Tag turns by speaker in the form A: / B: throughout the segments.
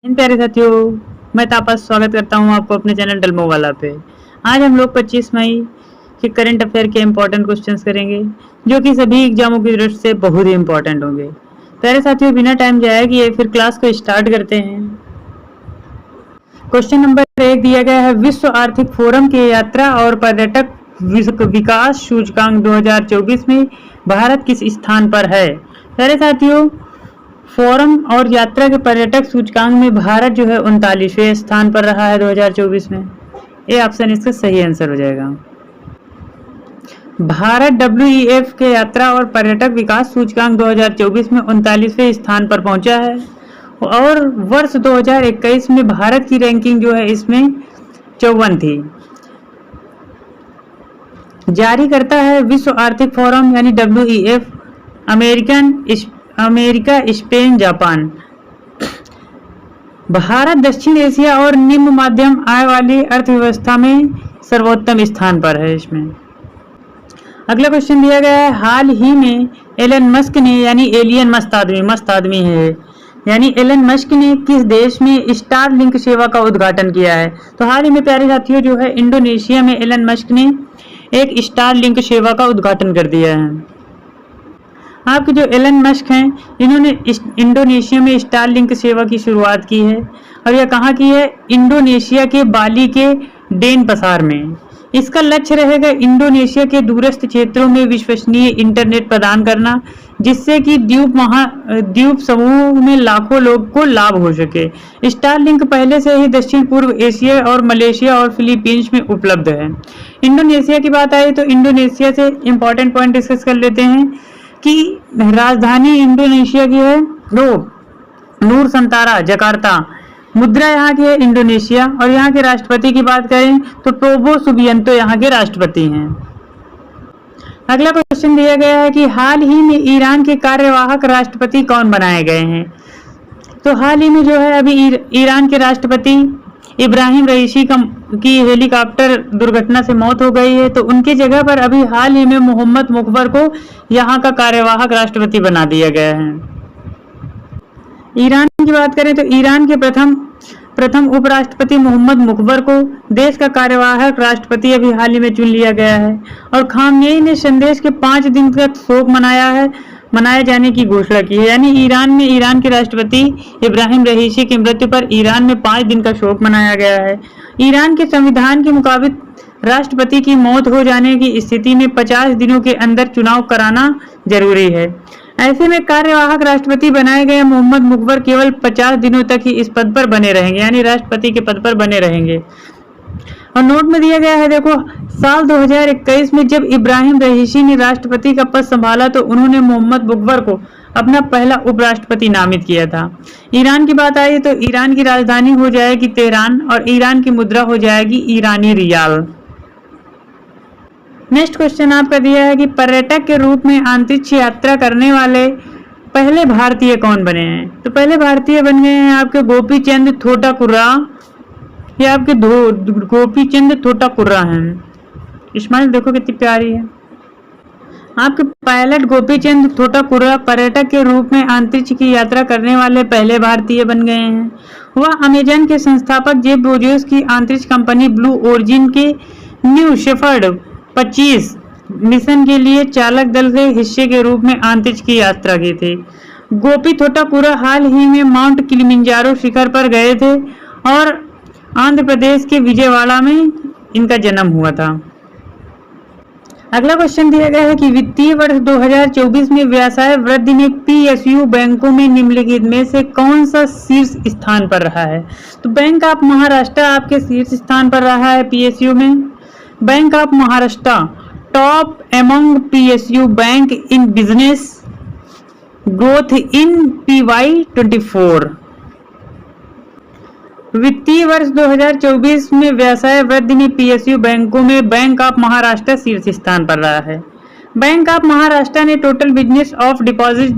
A: इन प्यारे साथियों, मैं तापस स्वागत करता हूं आपको अपने चैनल डलमो वाला पे। आज हम लोग 25 मई के करंट अफेयर के इम्पोर्टेंट क्वेश्चंस करेंगे जो कि सभी एग्जामों की दृष्टि से बहुत ही इम्पोर्टेंट होंगे। प्यारे साथियों, बिना टाइम जाए किए फिर क्लास को स्टार्ट करते हैं। क्वेश्चन नंबर 1 दिया गया है, विश्व आर्थिक फोरम के यात्रा और पर्यटक विकास सूचकांक 2024 में भारत किस स्थान पर है। प्यारे साथियों, फोरम और यात्रा के पर्यटक सूचकांक में भारत जो है 39वें स्थान पर रहा है 2024 में। ये ऑप्शन इसका सही आंसर हो जाएगा। भारत WEF के यात्रा और पर्यटक विकास सूचकांक 2024 में 39वें स्थान पर पहुंचा है और वर्ष 2021 में भारत की रैंकिंग जो है इसमें 54 थी। जारी करता है विश्व आर्थिक फोरम यानी WEF, America, Spain, Japan. Bharat दक्षिण एशिया और निम्न मध्यम आय वाली अर्थव्यवस्था में सर्वोत्तम स्थान पर है इसमें। अगला क्वेश्चन दिया गया है, हाल ही में एलन मस्क ने यानी एलियन मस्त आदमी है यानी एलन मस्क ने किस देश में स्टारलिंक सेवा का उद्घाटन किया है। तो हाल ही में प्यारे साथियों जो है इंडोनेशिया में एलन मस्क ने एक स्टारलिंक सेवा का उद्घाटन कर दिया है। आपके जो एलन मस्क हैं इन्होंने इंडोनेशिया में स्टारलिंक सेवा की शुरुआत की है और यह कहाँ की है, इंडोनेशिया के बाली के डेनपसार में। इसका लक्ष्य रहेगा इंडोनेशिया के दूरस्थ क्षेत्रों में विश्वसनीय इंटरनेट प्रदान करना, जिससे कि द्वीप समूह में लाखों लोग को लाभ हो सके। स्टारलिंक पहले से ही दक्षिण पूर्व एशिया और मलेशिया और फिलीपींस में उपलब्ध है। इंडोनेशिया की बात आए तो इंडोनेशिया से इंपॉर्टेंट पॉइंट डिस्कस कर लेते हैं कि राजधानी इंडोनेशिया की है नूर संतारा जकार्ता। मुद्रा यहाँ की है इंडोनेशिया और यहाँ के राष्ट्रपति की बात करें तो प्रोबो सुबियांतो यहाँ के राष्ट्रपति हैं। अगला क्वेश्चन दिया गया है कि हाल ही में ईरान के कार्यवाहक राष्ट्रपति कौन बनाए गए हैं। तो हाल ही में जो है अभी ईरान के राष्ट्रपति इब्राहिम रईसी की हेलीकॉप्टर दुर्घटना से मौत हो गई है, तो उनकी जगह पर अभी हाल ही में मोहम्मद मुकबर को यहाँ का कार्यवाहक राष्ट्रपति बना दिया गया है। ईरान की बात करें तो ईरान के प्रथम उपराष्ट्रपति मोहम्मद मुकबर को देश का कार्यवाहक राष्ट्रपति अभी हाल ही में चुन लिया गया है और खामेनी ने संदेश के 5 दिन तक शोक मनाए जाने की घोषणा की है। यानी ईरान के राष्ट्रपति इब्राहिम रईसी की मृत्यु पर ईरान में 5 दिन का शोक मनाया गया है। ईरान के संविधान के मुताबिक राष्ट्रपति की मौत हो जाने की स्थिति में 50 दिनों के अंदर चुनाव कराना जरूरी है। ऐसे में कार्यवाहक राष्ट्रपति बनाए गए मोहम्मद मुकबर केवल 50 दिनों तक ही इस पद पर बने रहेंगे, यानी राष्ट्रपति के पद पर बने रहेंगे। और नोट में दिया गया है, देखो साल 2021 में जब इब्राहिम रईसी ने राष्ट्रपति का पद संभाला तो उन्होंने मोहम्मद मुकबर को अपना पहला उपराष्ट्रपति नामित किया था। ईरान की बात आई तो ईरान की राजधानी हो जाएगी तेहरान और ईरान की मुद्रा हो जाएगी ईरानी रियाल। नेक्स्ट क्वेश्चन आपका दिया है कि पर्यटक के रूप में अंतरिक्ष यात्रा करने वाले पहले भारतीय कौन बने हैं। तो पहले भारतीय बन गए हैं आपके गोपी चंद थोटाकुर्रा। ये आपके गोपी चंद थोटाकुर्रा हैं। स्माइल देखो कितनी प्यारी है। आपके पायलट गोपी चंद थोटाकुर्रा पर्यटक के रूप में अंतरिक्ष की यात्रा करने वाले पहले भारतीय बन गए हैं। वह अमेजन के संस्थापक जेफ बेजोस की अंतरिक्ष कंपनी ब्लू ओरिजिन के न्यू शेफर्ड 25 मिशन के लिए चालक दल के हिस्से के रूप में अंतरिक्ष की यात्रा की थी। गोपी थोटाकुर्रा हाल ही में माउंट किलिमंजारो शिखर पर गए थे और आंध्र प्रदेश के विजयवाड़ा में इनका जन्म हुआ था। अगला क्वेश्चन दिया गया है कि वित्तीय वर्ष 2024 में व्यवसाय वृद्धि में PSU बैंकों में निम्नलिखित में से कौन सा शीर्ष स्थान पर रहा है। तो बैंक ऑफ महाराष्ट्र आपके शीर्ष स्थान पर रहा है PSU में। Bank of Maharashtra top among PSU bank in business growth in PY24। वित्तीय वर्ष 2024 में व्यवसाय वृद्धि में PSU बैंकों में बैंक ऑफ महाराष्ट्र शीर्ष स्थान पर रहा है। बैंक ऑफ महाराष्ट्र ने टोटल बिजनेस ऑफ डिपॉजिट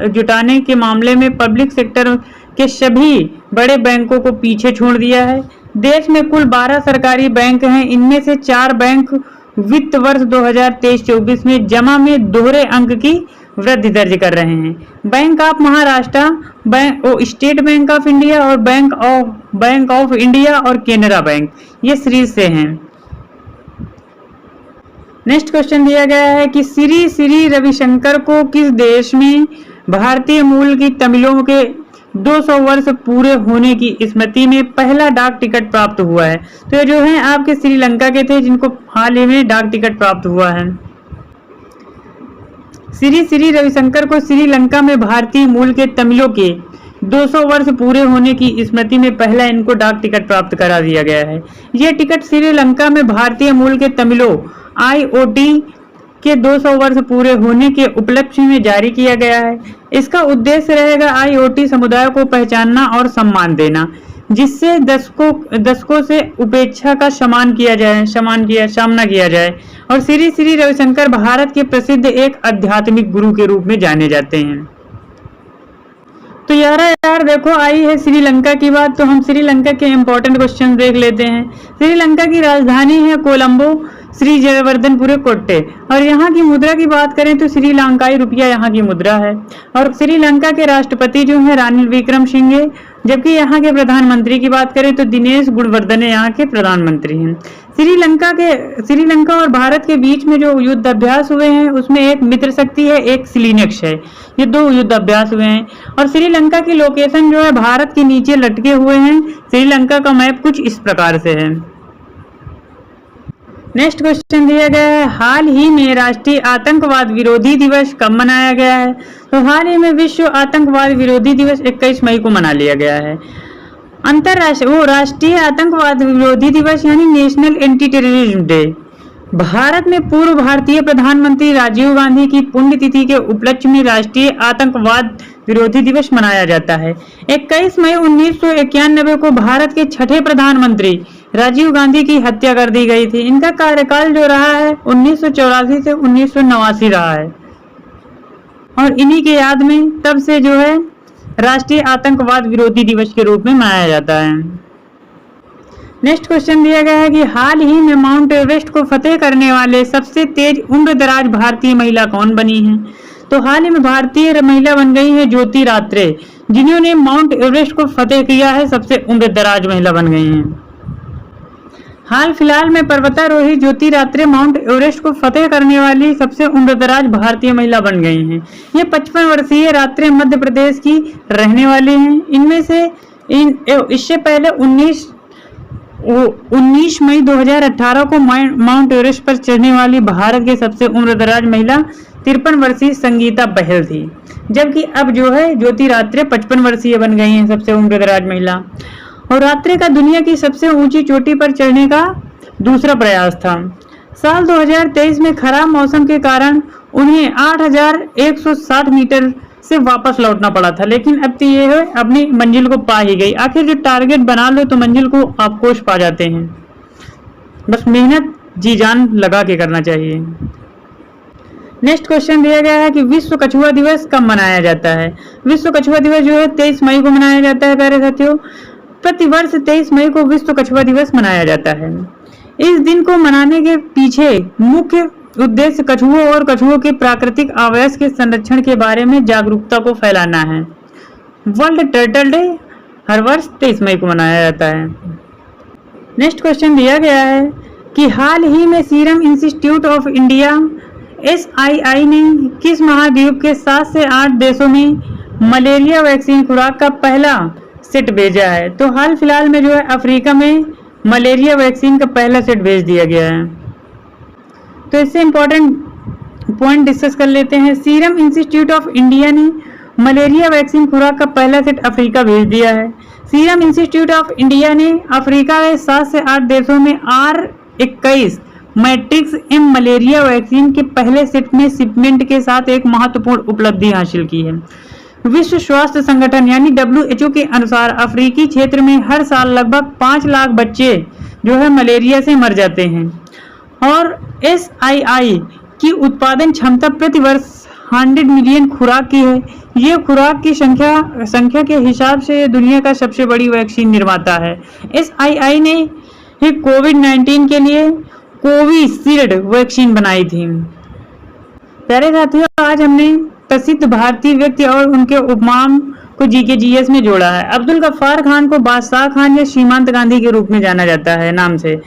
A: जुटाने के मामले में पब्लिक सेक्टर के सभी बड़े बैंकों को पीछे छोड़ दिया है। देश में कुल 12 सरकारी बैंक हैं। इनमें से 4 बैंक वित्त वर्ष 2023-24 में जमा में दोहरे अंक की वृद्धि दर्ज कर रहे हैं। Bank of Maharashtra, state bank of India और बैंक ऑफ इंडिया और केनरा बैंक, ये सीरीज से हैं। नेक्स्ट क्वेश्चन दिया गया है कि श्री रविशंकर को किस देश में भारतीय मूल की तमिलों के 200 वर्ष पूरे होने की स्मृति में पहला डाक टिकट प्राप्त हुआ है? तो ये जो है आपके श्रीलंका के थे, जिनको हाल ही में डाक टिकट प्राप्त हुआ है। श्री रविशंकर को श्रीलंका में भारतीय मूल के तमिलों के 200 वर्ष पूरे होने की स्मृति में पहला इनको डाक टिकट प्राप्त करा दिया गया है। यह टिकट श्रीलंका में भारतीय मूल के तमिलों IOT के 200 वर्ष पूरे होने के उपलक्ष्य में जारी किया गया है। इसका उद्देश्य रहेगा IOT समुदाय को पहचानना और सम्मान देना, जिससे दशकों से उपेक्षा का सामना किया जाए और श्री रविशंकर भारत के प्रसिद्ध एक आध्यात्मिक गुरु के रूप में जाने जाते हैं। तो यार देखो, आई है श्रीलंका की बात, तो हम श्रीलंका के इंपॉर्टेंट क्वेश्चन देख लेते हैं। श्रीलंका की राजधानी है कोलंबो, श्री जयवर्धनपुरे कोट्टे, और यहाँ की मुद्रा की बात करें तो श्रीलंकाई रुपया यहाँ की मुद्रा है। और श्रीलंका के राष्ट्रपति जो है रानिल विक्रमसिंघे, जबकि यहाँ के प्रधानमंत्री की बात करें तो दिनेश गुणवर्धने यहाँ के प्रधानमंत्री हैं। श्रीलंका और भारत के बीच में जो युद्ध अभ्यास हुए हैं उसमें एक मित्र शक्ति है, एक सिलिनेक्स है, ये 2 युद्ध अभ्यास हुए हैं। और श्रीलंका की लोकेशन जो है भारत के नीचे लटके हुए हैं। श्रीलंका का मैप कुछ इस प्रकार से है। नेक्स्ट क्वेश्चन दिया गया है, हाल ही में राष्ट्रीय आतंकवाद विरोधी दिवस कब मनाया गया है? तो हाल ही में विश्व आतंकवाद विरोधी दिवस 21 मई को मना लिया गया है। राष्ट्रीय आतंकवाद विरोधी दिवस यानी national anti terrorism day Bharat में पूर्व भारतीय प्रधानमंत्री राजीव गांधी की पुण्यतिथि के उपलक्ष्य में राष्ट्रीय आतंकवाद विरोधी दिवस मनाया जाता है। 21 मई 1991 को भारत के छठे प्रधानमंत्री राजीव गांधी की हत्या कर दी गई थी। इनका कार्यकाल जो रहा है 1984 से 1989 रहा है, और इन्हीं के याद में तब से जो है राष्ट्रीय आतंकवाद विरोधी दिवस के रूप में मनाया जाता है। नेक्स्ट क्वेश्चन दिया गया है कि हाल ही में माउंट एवरेस्ट को फतेह करने वाले सबसे तेज उम्रदराज भारतीय महिला कौन बनी है? तो हाल ही में भारतीय महिला बन गई है ज्योति रात्रे, जिन्होंने माउंट एवरेस्ट को फतेह किया है, सबसे उम्रदराज महिला बन गई हैं। हाल फिलहाल में पर्वतारोही ज्योति रात्रे माउंट एवरेस्ट को फतेह करने वाली सबसे उम्रदराज भारतीय महिला बन गई हैं। ये 55 वर्षीय रात्रे मध्य प्रदेश की रहने वाली हैं। इनमें से इससे पहले 19 मई 2018 को माउंट एवरेस्ट पर चढ़ने वाली भारत के सबसे उम्रदराज महिला 53 वर्षीय संगीता बहल थी, जबकि अब जो है ज्योति रात्रे 55 वर्षीय बन गई हैं, सबसे उम्रदराज महिला। और रात्रे का दुनिया की सबसे ऊंची चोटी पर चढ़ने का दूसरा प्रयास था। साल 2023 में खराब मौसम के कारण उन्हें 8160 मीटर से वापस लौटना पड़ा था, लेकिन अब तो ये है अपनी मंजिल को पा ही गई। आखिर जो टारगेट बना लो तो मंजिल को आप कोश पा जाते हैं, बस मेहनत जी जान लगा के करना चाहिए। नेक्स्ट क्वेश्चन दिया गया है कि विश्व कछुआ दिवस कब मनाया जाता है? विश्व कछुआ दिवस जो है 23 मई को मनाया जाता है। प्यारे साथियों, प्रतिवर्ष 23 मई को विश्व कछुआ दिवस मनाया जाता है। इस दिन को मनाने के पीछे मुख्य उद्देश्य कछुओं और कछुओं के प्राकृतिक आवास के संरक्षण के बारे में जागरूकता को फैलाना है। वर्ल्ड टर्टल डे हर वर्ष 23 मई को मनाया जाता है। नेक्स्ट क्वेश्चन दिया गया है कि हाल ही में serum institute of India SII ने किस महाद्वीप के 7 से 8 देशों में मलेरिया वैक्सीन खुराक का पहला सेट भेजा है? तो हाल फिलहाल में जो है अफ्रीका में मलेरिया वैक्सीन का पहला सेट भेज दिया गया है। तो इससे इंपॉर्टेंट पॉइंट डिस्कस कर लेते हैं। सीरम इंस्टीट्यूट ऑफ इंडिया ने मलेरिया वैक्सीन खुराक का पहला सेट अफ्रीका भेज दिया है। सीरम इंस्टीट्यूट ऑफ इंडिया ने अफ्रीका के 7 से 8 देशों में R21 matrix M malaria vaccine के पहले सेट में शिपमेंट के साथ एक महत्वपूर्ण उपलब्धि हासिल की है। विश्व स्वास्थ्य संगठन यानी WHO के अनुसार अफ्रीकी क्षेत्र में हर साल लगभग 5 लाख बच्चे जो है मलेरिया से मर जाते हैं, और SII की उत्पादन क्षमता प्रति वर्ष 100 मिलियन खुराक की है। ये खुराक की संख्या के हिसाब से दुनिया का सबसे बड़ी वैक्सीन निर्माता है। SII ने कोविड-19 के लिए कोविशील्ड वैक्सीन बनाई थी। प्यारे साथियों, आज हमने प्रसिद्ध भारतीय व्यक्ति और उनके उपनाम को जीके जीएस में जोड़ा है। अब्दुल गफ्फार खान को बादशाह खान या सीमांत गांधी के रूप में जाना जाता है नाम से,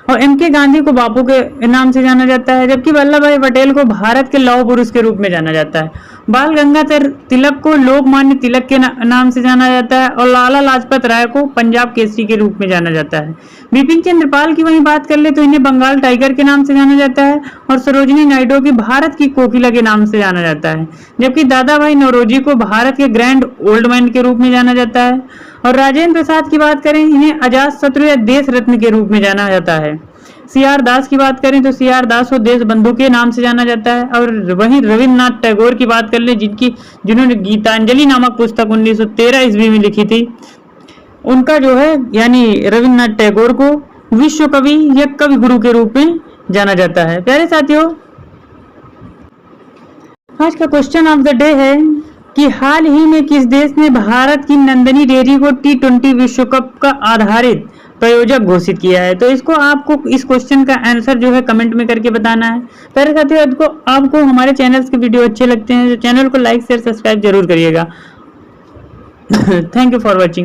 A: और एमके गांधी को बापू के नाम से जाना जाता है, जबकि वल्लभ भाई पटेल को भारत के लौह पुरुष के रूप में जाना जाता है। बाल गंगाधर तिलक को लोकमान्य तिलक के नाम से जाना जाता है, और लाला लाजपत राय को पंजाब केसरी के रूप में जाना जाता है। बिपिन चंद्र पाल की वहीं बात कर ले तो इन्हें बंगाल टाइगर के नाम से जाना जाता है, और सरोजिनी नायडू की भारत की कोकिला के नाम से जाना जाता है, जबकि दादा भाई नौरोजी को भारत के ग्रैंड ओल्ड मैन के रूप में जाना जाता है। और राजेंद्र प्रसाद की बात करें, इन्हें अजात शत्रु या देश रत्न के रूप में जाना जाता है। सीआर दास की बात करें तो सीआर दास को देश बंधु के नाम से जाना जाता है। और वहीं रविन्द्रनाथ टैगोर की बात कर ले, जिन्होंने गीतांजलि नामक पुस्तक 1913 ईस्वी में लिखी थी, उनका जो है यानी रविन्द्रनाथ टैगोर को विश्व कवि या कवि गुरु के रूप में जाना जाता है। प्यारे साथियों, आज का क्वेश्चन ऑफ द डे है कि हाल ही में किस देश ने भारत की नंदिनी डेयरी को T20 विश्व कप का आधारित प्रायोजक घोषित किया है? तो इसको आपको इस क्वेश्चन का आंसर जो है कमेंट में करके बताना है। प्यारे साथियों, आपको हमारे चैनल्स के वीडियो अच्छे लगते हैं तो चैनल को लाइक शेयर सब्सक्राइब जरूर करिएगा। Thank you for watching.